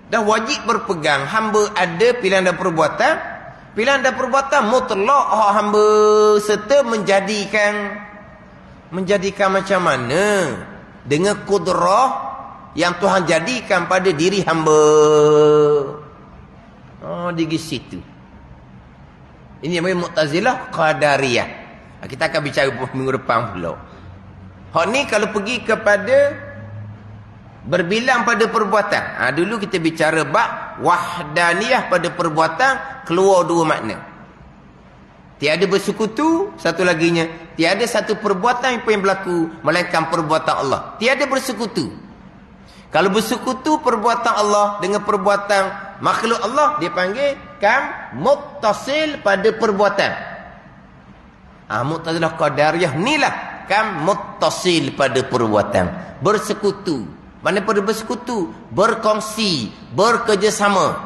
Dah wajib berpegang, hamba ada pilihan dan perbuatan. Pilihan dan perbuatan mutlak hamba serta menjadikan macam mana dengan kudrah yang Tuhan jadikan pada diri hamba. Di situ. Ini namanya Mu'tazilah Qadariyah. Kita akan bicara minggu depan pula. Hak ni kalau pergi kepada berbilang pada perbuatan. Dulu kita bicara bab wahdaniyah pada perbuatan, keluar dua makna. Tiada bersekutu, satu laginya. Tiada satu perbuatan yang berlaku melainkan perbuatan Allah. Tiada bersekutu. Kalau bersekutu perbuatan Allah dengan perbuatan makhluk Allah, dia panggil kam muttasil pada perbuatan. Mu'tazilah Qadariyah nilah kam muttasil pada perbuatan. Bersekutu. Mana pada bersekutu? Berkongsi, bekerjasama.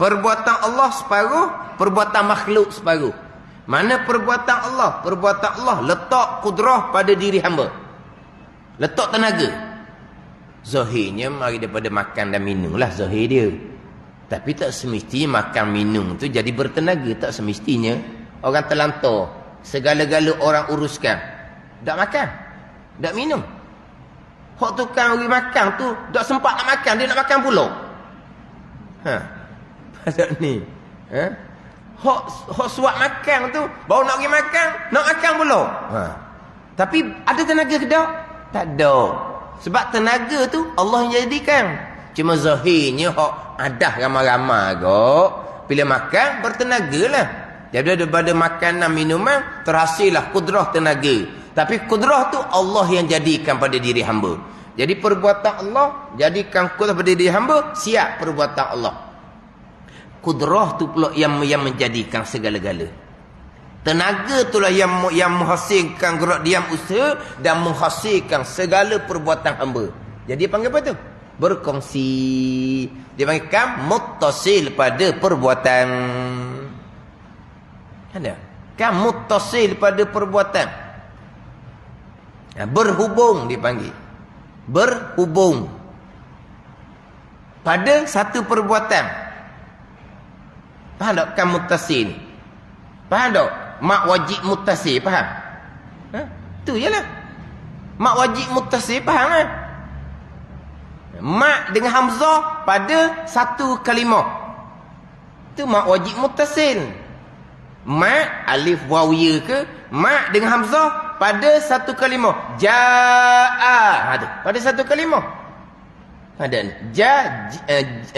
Perbuatan Allah separuh, perbuatan makhluk separuh. Mana perbuatan Allah? Perbuatan Allah letak kudrah pada diri hamba. Letak tenaga. Zahirnya mari daripada makan dan minum lah zahir dia. Tapi tak semestinya makan minum tu jadi bertenaga. Tak semestinya. Orang terlantar, segala-gala orang uruskan. Tak makan, tak minum. Hak tukang pergi makan tu tak sempat nak makan, dia nak makan pula. Pasal ni. Hak suap makan tu baru nak pergi makan, nak makan pula. Tapi ada tenaga ke tak? Tak ada. Sebab tenaga tu Allah yang jadikan. Cuma zahirnya hak adah ramai-ramai kok. Bila makan bertenaga lah. Jadi daripada makanan minuman terhasillah kudrah tenaga. Tapi kudrah tu Allah yang jadikan pada diri hamba. Jadi perbuatan Allah jadikan kudrah pada diri hamba, siap perbuatan Allah. Kudrah tu pula yang menjadikan segala-gala. Tenaga itulah yang menghasilkan gerak diam usaha dan menghasilkan segala perbuatan hamba. Jadi dia panggil apa tu? Berkongsi. Dia panggil kam muttasil pada perbuatan. Ada? Kam muttasil pada perbuatan. Berhubung dipanggil. Berhubung pada satu perbuatan. Faham tak? Kam muttasil. Faham tak? Mak wajib muttasil, faham? Tu je lah. Mak wajib muttasil, faham kan? Mak dengan hamzah pada satu kalimah. Tu mak wajib muttasil. Mak alif waw ya ke? Mak dengan hamzah pada satu kalimah. Jaa. Tu pada satu kalimah. Ada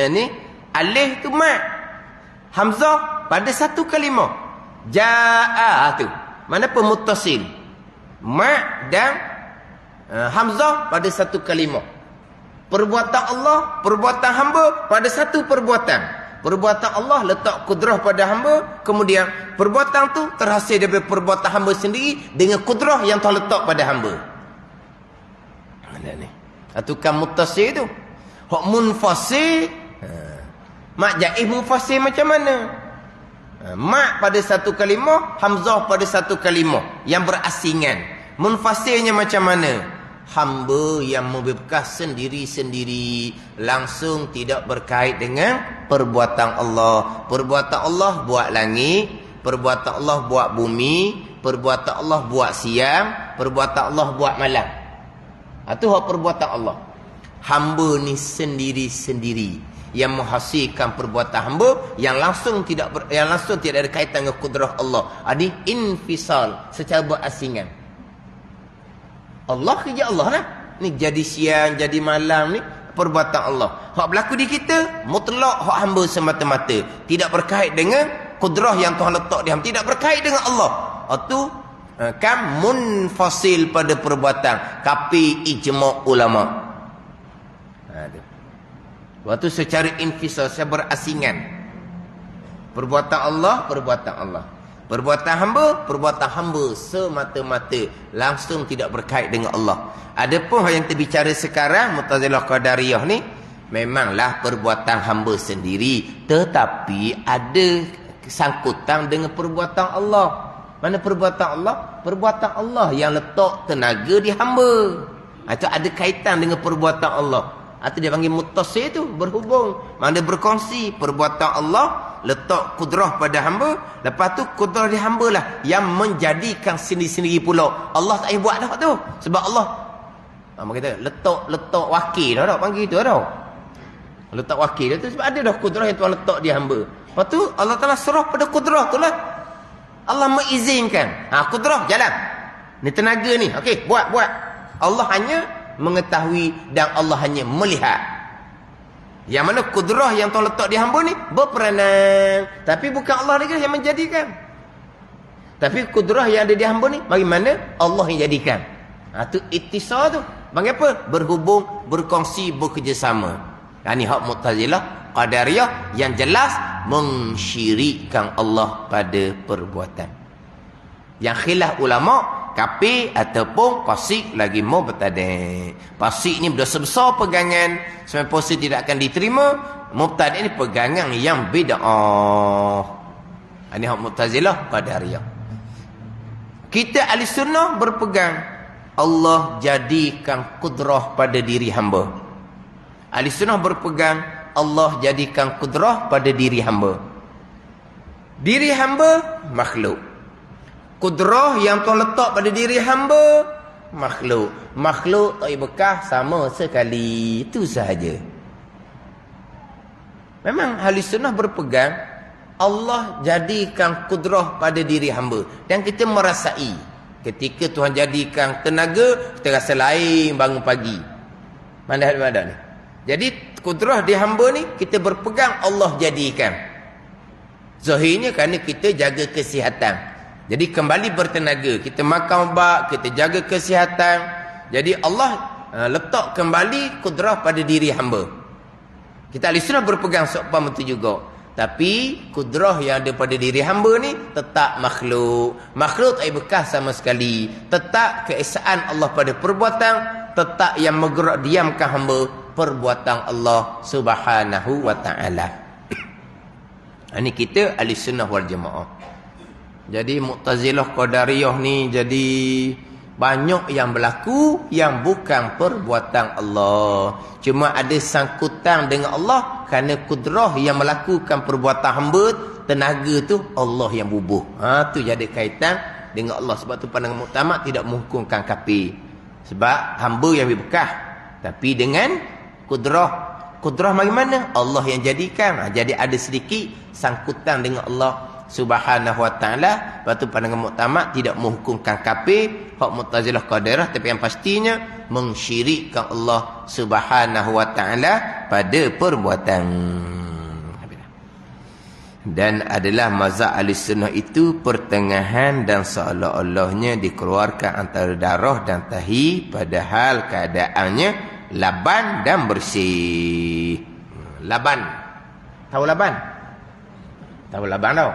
ni alif tu mak. Hamzah pada satu kalimah. Jaa tu. Mana pemuttasil? Ma' dan hamzah pada satu kalimah. Perbuatan Allah, perbuatan hamba pada satu perbuatan. Perbuatan Allah letak kudrah pada hamba. Kemudian perbuatan tu terhasil daripada perbuatan hamba sendiri dengan kudrah yang Tuhan letak pada hamba. Mana ni? Atukan muttasil tu. Hak munfasil. Mak jaiz munfasil macam mana? Mak pada satu kalimah, hamzah pada satu kalimah yang berasingan. Munfasilnya macam mana? Hamba yang membebas sendiri-sendiri, langsung tidak berkait dengan perbuatan Allah. Perbuatan Allah buat langit, perbuatan Allah buat bumi, perbuatan Allah buat siang, perbuatan Allah buat malam. Itu hak perbuatan Allah. Hamba ni sendiri-sendiri yang menghasilkan perbuatan hamba yang langsung tidak ada kaitan dengan kudrah Allah. Ini infisal secara berasingan. Allah kerja Allah lah. Ni jadi siang, jadi malam ni perbuatan Allah. Hak berlaku di kita mutlak hak hamba semata-mata, tidak berkait dengan kudrah yang Tuhan letak di hamba, tidak berkait dengan Allah. Itu kan munfasil pada perbuatan, kapi ijma' ulama. Waktu secara infisal, saya berasingan. Perbuatan Allah, perbuatan Allah. Perbuatan hamba semata-mata, langsung tidak berkait dengan Allah. Adapun yang terbicara sekarang Mu'tazilah Qadariyah ni, memanglah perbuatan hamba sendiri, tetapi ada sangkutan dengan perbuatan Allah. Mana perbuatan Allah? Perbuatan Allah yang letak tenaga di hamba. Itu ada kaitan dengan perbuatan Allah. Atau dia panggil muttasil tu, berhubung. Mana berkongsi perbuatan Allah, letak kudrah pada hamba. Lepas tu kudrah di hamba lah yang menjadikan sendiri-sendiri pula. Allah tak payah buat dah tu. Sebab Allah kita letak wakil dah panggil tu dah. Letak wakil tu sebab ada dah kudrah yang Tuhan letak di hamba. Lepas tu Allah Ta'ala serah pada kudrah tu lah. Allah mengizinkan. Kudrah jalan. Ni tenaga ni. Okey, buat. Allah hanya mengetahui dan Allah hanya melihat. Yang mana kudrah yang Tuhan letak di hamba ni berperanan, tapi bukan Allah lagi yang menjadikan. Tapi kudrah yang ada di hamba ni bagaimana? Allah yang jadikan. Tu ittisal tu. Bagi apa? Berhubung, berkongsi, bekerjasama. Ini hak Mu'tazilah Qadariyah yang jelas mensyirikkan Allah pada perbuatan. Yang khilaf ulama kafir ataupun fasik lagi mubtadi'. Fasik ni berdosa besar pegangan, sampai puasa tidak akan diterima. Mubtadi' ni pegangan yang bid'ah. Ini hak Mu'tazilah Qadariyah. Kita ahli sunnah berpegang Allah jadikan kudrah pada diri hamba. Ahli sunnah berpegang Allah jadikan kudrah pada diri hamba. Diri hamba makhluk. Kudrah yang Tuhan letak pada diri hamba makhluk. Makhluk tak bekas sama sekali. Itu sahaja. Memang ahli sunnah berpegang Allah jadikan kudrah pada diri hamba. Dan kita merasai ketika Tuhan jadikan tenaga, kita rasa lain bangun pagi. Mana ni? Jadi kudrah di hamba ni kita berpegang Allah jadikan. Zahirnya kerana kita jaga kesihatan. Jadi kembali bertenaga. Kita makan ubat, kita jaga kesihatan. Jadi Allah letak kembali kudrah pada diri hamba. Kita ahli sunnah berpegang seumpama itu juga. Tapi kudrah yang ada pada diri hamba ni tetap makhluk. Makhluk tak bekas sama sekali. Tetap keesaan Allah pada perbuatan. Tetap yang menggerak diamkan hamba perbuatan Allah Subhanahu wa ta'ala. Ini kita ahli sunnah wal jamaah. Jadi Mu'tazilah Qadariyah ni jadi banyak yang berlaku yang bukan perbuatan Allah. Cuma ada sangkutan dengan Allah kerana kudrah yang melakukan perbuatan hamba, tenaga tu Allah yang bubuh. Tu jadi kaitan dengan Allah. Sebab tu pandangan muktamad tidak menghukumkan kafir. Sebab hamba yang berkah. Tapi dengan kudrah. Kudrah bagaimana? Allah yang jadikan. Jadi ada sedikit sangkutan dengan Allah Subhanahu wa ta'ala. Lepas tu pandangan muktamad tidak menghukumkan kafir. Hak Mu'tazilah Qadariyah, tapi yang pastinya mensyirikkan Allah Subhanahu wa ta'ala pada perbuatan. Dan adalah mazhab Ahlussunnah itu pertengahan dan seolah-olahnya dikeluarkan antara darah dan tahi, padahal keadaannya laban dan bersih. Laban Tahu laban? Tahu laban tau?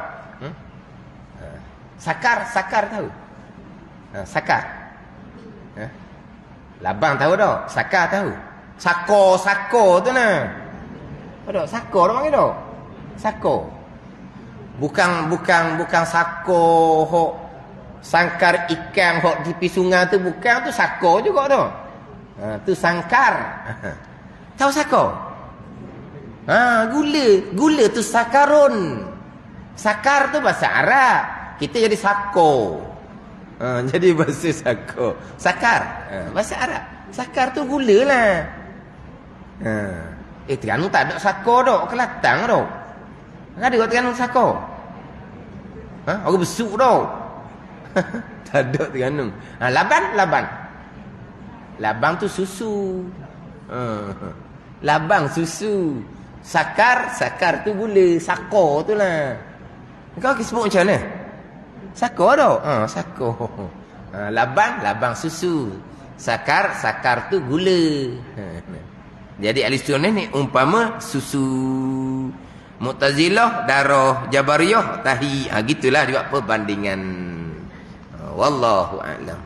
Sakar tahu? Sakar. Labang tahu tak? Sakar tahu? Sako tu nah. Ada sako orang panggil tak? Sako. Bukan sako hok sangkar ikan hok di sungai tu, bukan, tu sako juga tu. Tu sangkar. Tahu sako? Gula tu sakarun. Sakar tu bahasa Arab. Kita jadi sako. Jadi bahasa sako. Sakar. Bahasa Arab. Sakar tu gula lah. Terengganu tak ada sako dok. Kelatang dok. Ada kat Terengganu sako? Orang besuk dok. Tak ada Terengganu. Laban. Labang tu susu. Labang susu. Sakar tu gula. Sako tu lah. Kau sebut macam mana? Sako tau? Sako. Labang susu. Sakar tu gula. Jadi ahli sunnah ni umpama susu. Mu'tazilah darah, Jabariyah tahi. Gitulah juga perbandingan. Wallahu a'lam.